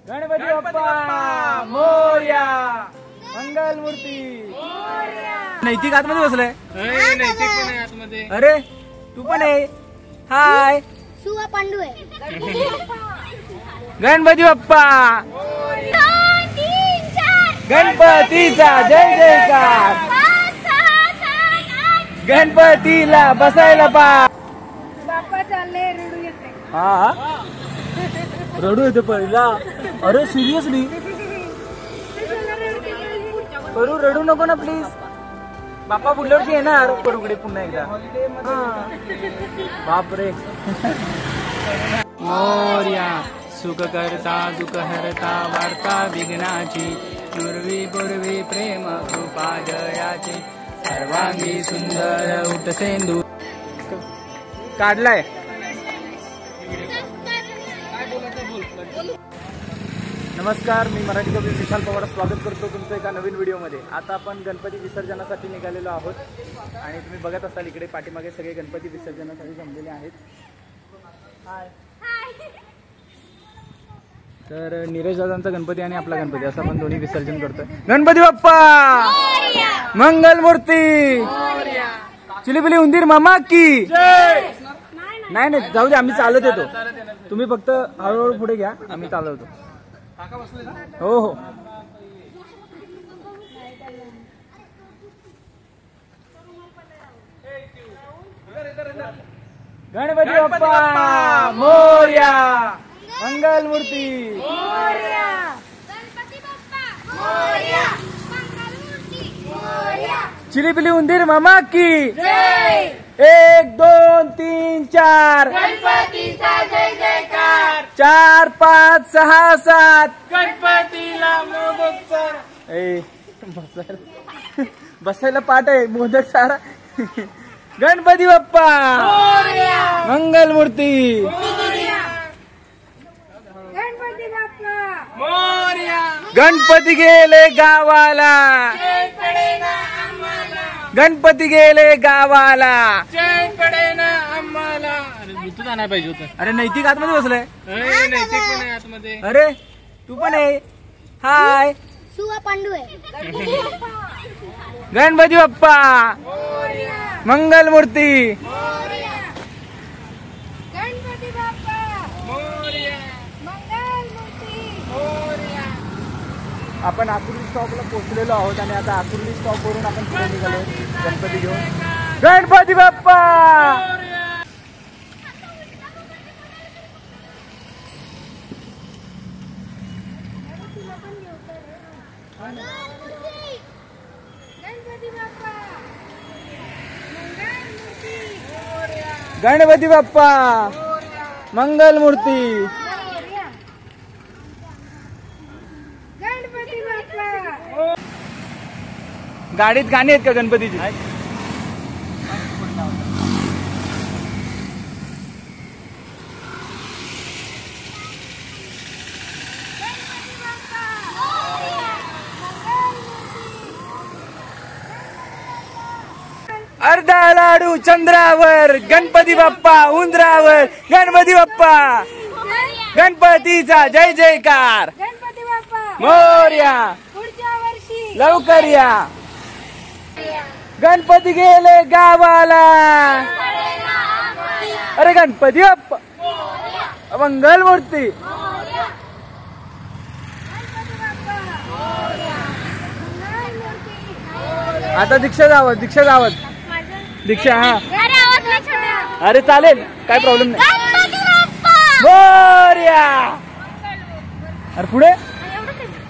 गणपती बाप्पा मोरया, मंगल मूर्ती नैतिक आतमध्ये बसलाय. नैतिक पण आहे आतमध्ये. अरे तू पण आहे. हाय सुवा पांडू आहे. गणपती बाप्पा, गणपतीचा जय जयकार. गणपतीला बसायला पा. बाप्पा चालले रडू येते. हा रडू येते पहिला. अरे सिरियसली करू, रडू नको ना प्लीज. बाप्पा पुढल्यावरती येणार करूकडे पुन्हा एकदा. बापरे. मोरया सुख करता दुःख हरता वार्ता विघ्नाची, पूर्वी पूर्वी प्रेम कृपा जयाची, सर्वांगी सुंदर उठसेंदू काढलाय. नमस्कार, मी मराठी कवी विशाल पवार स्वागत करतो तुमचं एका नवीन व्हिडिओमध्ये. आता आपण गणपती विसर्जनासाठी निघालेलो आहोत आणि तुम्ही बघत असाल इकडे पाठीमागे सगळे गणपती विसर्जनासाठी जमलेले आहेत. हाय. तर नीरज दादांचा गणपती आणि आपला गणपती असं आपण दोन्ही विसर्जन करतोय. गणपती बाप्पा, मंगल मूर्ती, चिलीपिली उंदीर मामा की. नाही नाही जाऊ दे, आम्ही चालत येतो. तुम्ही फक्त हळूहळू पुढे घ्या, आम्ही चालवतो. हो हो. गणपती बाप्पा मोरया, मंगल मूर्ती. चिलीपिली उंदीर मामा की. 1 2 3 4 गणपतीचा जय जयकार. 4 5 6 7 गणपतीला मोदक सारा. बसायला पाठ आहे. मोदक सारा. गणपती बाप्पा मंगल मूर्ती. गणपती बाप्पा मोरया. गणपती गेले गावाला, गणपती गेले गावाला. जयकडे ना आम्हाला. अरे भूतच आणायला पाहिजे होतं. अरे नैतिक आतमध्ये बसलाय. नैतिक पण आहे आतमध्ये. अरे तू पण आहे. हाय. सुवा पांडू आहे. गणपती बाप्पा मंगल मूर्ती. गणपती बाप्पा मोरया. मंगल मूर्ती. आपण आकुर्ली स्टॉपला पोहोचलेलो आहोत आणि आता आकुर्ली स्टॉप वरून आपण पुढे निघालो गणपती घेऊन. गणपती बाप्पा. गणपती बाप्पा मंगल मूर्ती. गणपती बाप्पा. गाडीत गाणी आहेत का गणपतीची? अर्धा लाडू चंद्रावर, गणपती बाप्पा उंदरावर. गणपती बाप्पा, गणपतीचा जय जयकार. गणपती बाप्पा मोरया, पुढच्या वर्षी लवकर या. गणपती गेले गावाला. अरे गणपती बाप्पा मंगल मूर्ती. आता दीक्षा जावत, दीक्षा जावत, दीक्षा. हा अरे चालेल, काय प्रॉब्लेम नाही. मोरया. अरे पुढे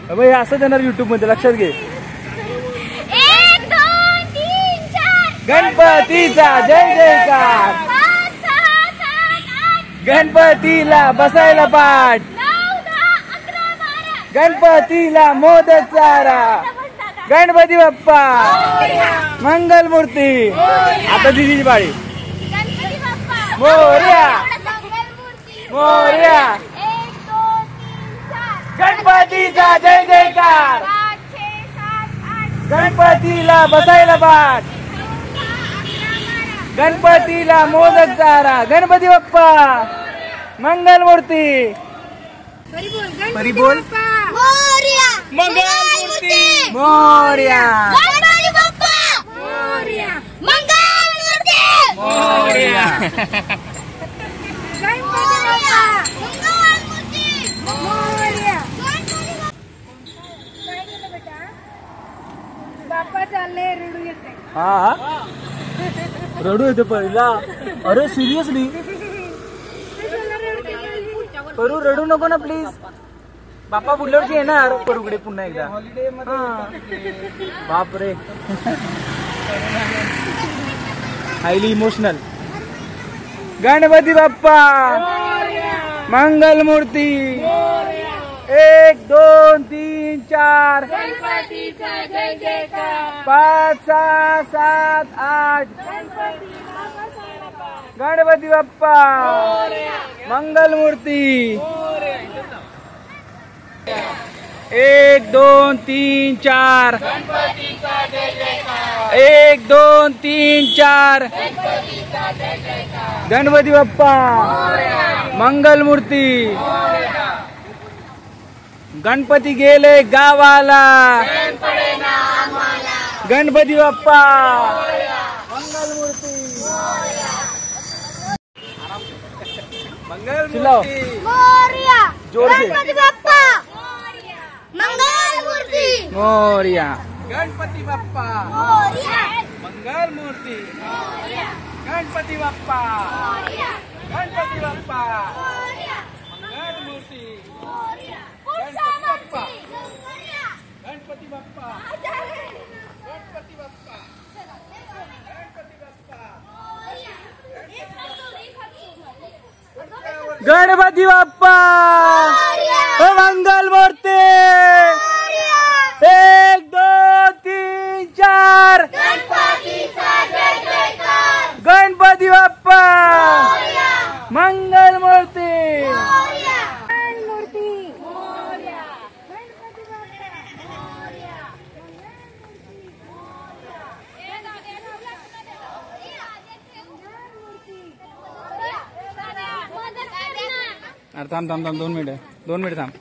हे असं देणार युट्यूब मध्ये, लक्षात घे. 1 2 3 4 गणपतीचा जय जयकार. गणपतीला बसायला पाठ. 9 10 11 12. गणपतीला मोदक चारा. गणपती बाप्पा मंगल मूर्ती. आता दिदीची पाळी. गणपती बाप्पा मोरया, मंगल मूर्ती. मोरया. 1 2 3 4 गणपतीचा जय जयकार. 5 6 7 8 गणपतीला बसायला पाठ. 9 10 11 12. गणपतीला मोदक चारा. गणपती बाप्पा मंगल मूर्ती. परी बोल मोरया मंगलमूर्ती मोरया गणपती बाप्पा मोरया मंगलमूर्ती मोरया गणपती बाप्पा मंगलमूर्ती मोरया काय केलं बेटा बाप्पा चालले रडू येते हा रडू येते पहिला अरे सिरियसली परू रडू नको ना प्लीज बाप्पा पुढल्यावरती येणार परूकडे पुन्हा एकदा हा. बापरे हायली इमोशनल गणपती बाप्पा मंगलमूर्ती 1 2 3 4 गणपतीचा जय जयकार 5 6 7 8 गणपती बाप्पा मंगलमूर्ती 1 2 3 4 1 2 3 4 गणपती बाप्पा मंगलमूर्ती गणपती गेले गावाला गणपती बाप्पा मंगलमूर्ती मंगलमूर्ती मोरया जोर से. गणपती बाप्पा मंगलमूर्ती मोरया गणपती बाप्पा मोरया मंगलमूर्ती गणपती बाप्पा गणपती बाप्पा मंगलमूर्ती गणपती बाप्पा गणपती बाप्पा गणपती बाप्पा गणपती बाप्पा मंगलमूर्ती 1 2 3 4 गणपती बाप्पा मंगलमूर्ती अरे थांब 2 मिनिट थांब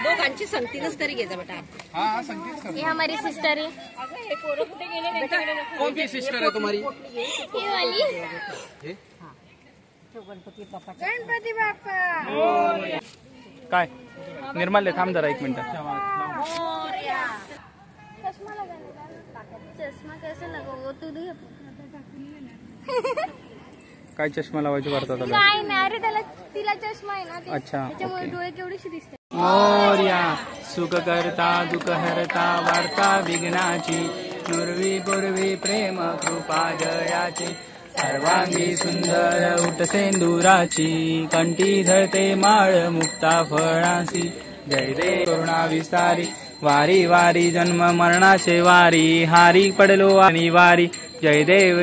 दोघांची संगतीनच करी घ्यायचा बेटा. हाँ संकेत ये हमारी सिस्टर है कौन सी सिस्टर है तुम्हारी ये वाली गणपती बाप्पा काय निर्मल थांब जरा 1 मिनिट चष्मा लगाने चष्मा कैसे लगाओ तू दे काय चष्मा लावायचे वाटतं त्याला काय नाही अरे त्याला तिला चष्मा आहे ना ते. अच्छा, त्याच्यामुळे ओके. डोळे केवढीशी दिसते मोरया सुख करता दुःख हरता वार्ता विघ्नाची पूर्वी पूर्वी प्रेम कृपा जयाची सर्वांगी सुंदर उठ सेंदुराची कंठी धरते माळ मुक्ता फळासी जय देव करुणा विस्तारी वारी वारी जन्म मरणाचे वारी हारी पडलो आणि वारी जय देव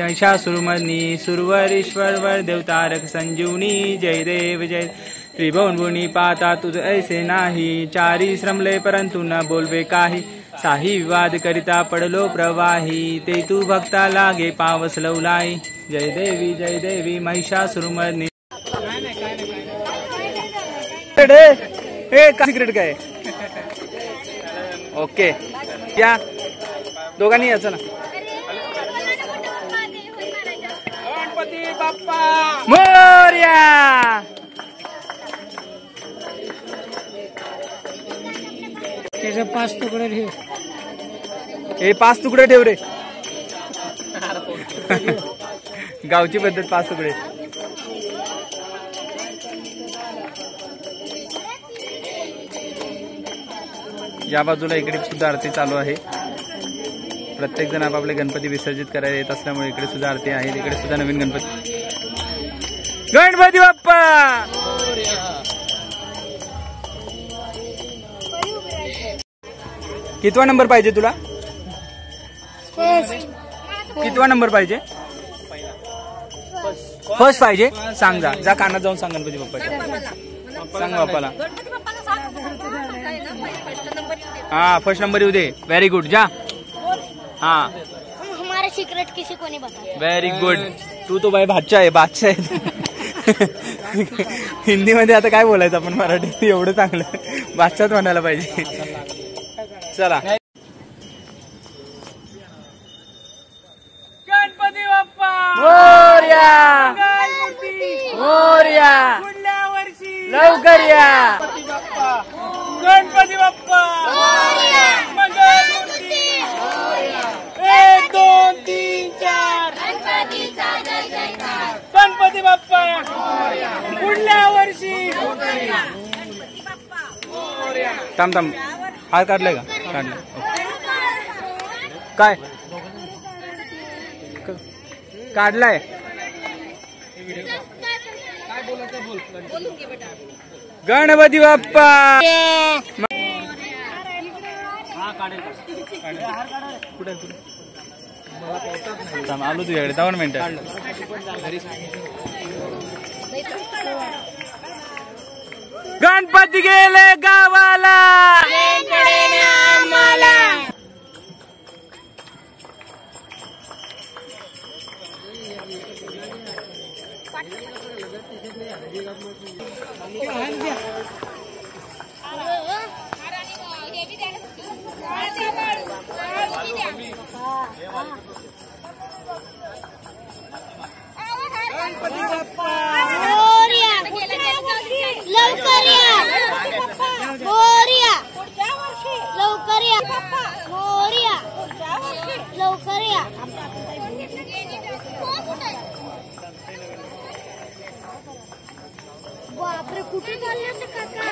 महिषासुरमर्दिनी सुरवरीश्वर वर देवतारक संजीवनी जय देव जय त्रिभुवन भुनी पाता तुझ ऐसे नाही चारी श्रमले परंतु न बोलवे काही साही विवाद करिता पडलो प्रवाही ते तू भक्ता लागे पावस लवलाई जय देवी महिषासुरमर्दिनी का सिक्रेट काय ओके या दोघांनी याचं ना गणपती बाप्पा मोरया त्याचे 5 तुकडे ठेव. हे 5 तुकडे ठेव रे गावची पद्धत 5 तुकडे या बाजूला इकडे सुद्धा आरती चालू आहे प्रत्येक जण आपापले गणपती विसर्जित करायला येत असल्यामुळे इकडे सुद्धा आरती आहे इकडे सुद्धा नवीन गणपती बाप्पा कितवा नंबर पाहिजे तुला कितवा नंबर पाहिजे फर्स्ट पाहिजे सांग जा कानात जाऊन सांग गणपती बाप्पा सांग बाप्पाला हाँ फर्स्ट नंबर येऊ दे वेरी गुड जा हाँ हमारा सीक्रेट किसी को नहीं बता वेरी गुड तू तो भाई बादशाह है हिंदीमध्ये आता काय बोलायचं आपण मराठीत एवढं चांगलं भाषात म्हणायला पाहिजे. चला गणपती बाप्पा मोरया मंगलमूर्ती मोरया पुढल्या वर्षी लवकर या. गणपती बाप्पा मंगलमूर्ती 1 2 3 4 गणपती बाप्पा पुढल्या वर्षी. थांब थांब हार काढलाय का? काढलाय. काय काढलाय? गणपती बाप्पा आलो तुझ्याकडे 2 मिनिटं. गणपती गेले गावाला. लवकर या मोरया लवकर या मोरया लवकर या. बापरे कुठे चालले ते काका?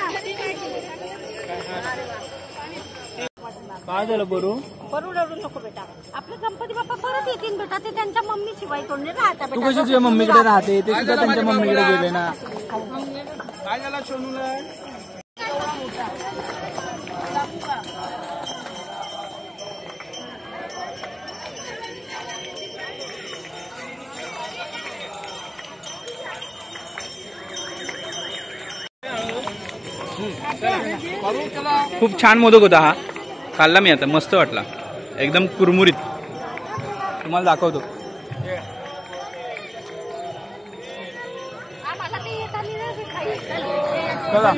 काय झालं बरू? बरू रडू नको बेटा. आपले गणपती बाप्पा परत येतील बेटा. ते त्यांच्या मम्मी शिवाय कोण नाही राहता तू बेटा. कशी तुझ्या मम्मीकडे राहते? ते सुद्धा त्यांच्या मम्मीकडे गेले ना. काय झालं सोनूला? खूप छान मोदक होता हा. खाल्ला मी आता. मस्त वाटला. एकदम कुरमुरीत. तुम्हाला दाखवतो. आम्हाला ते येताना चला.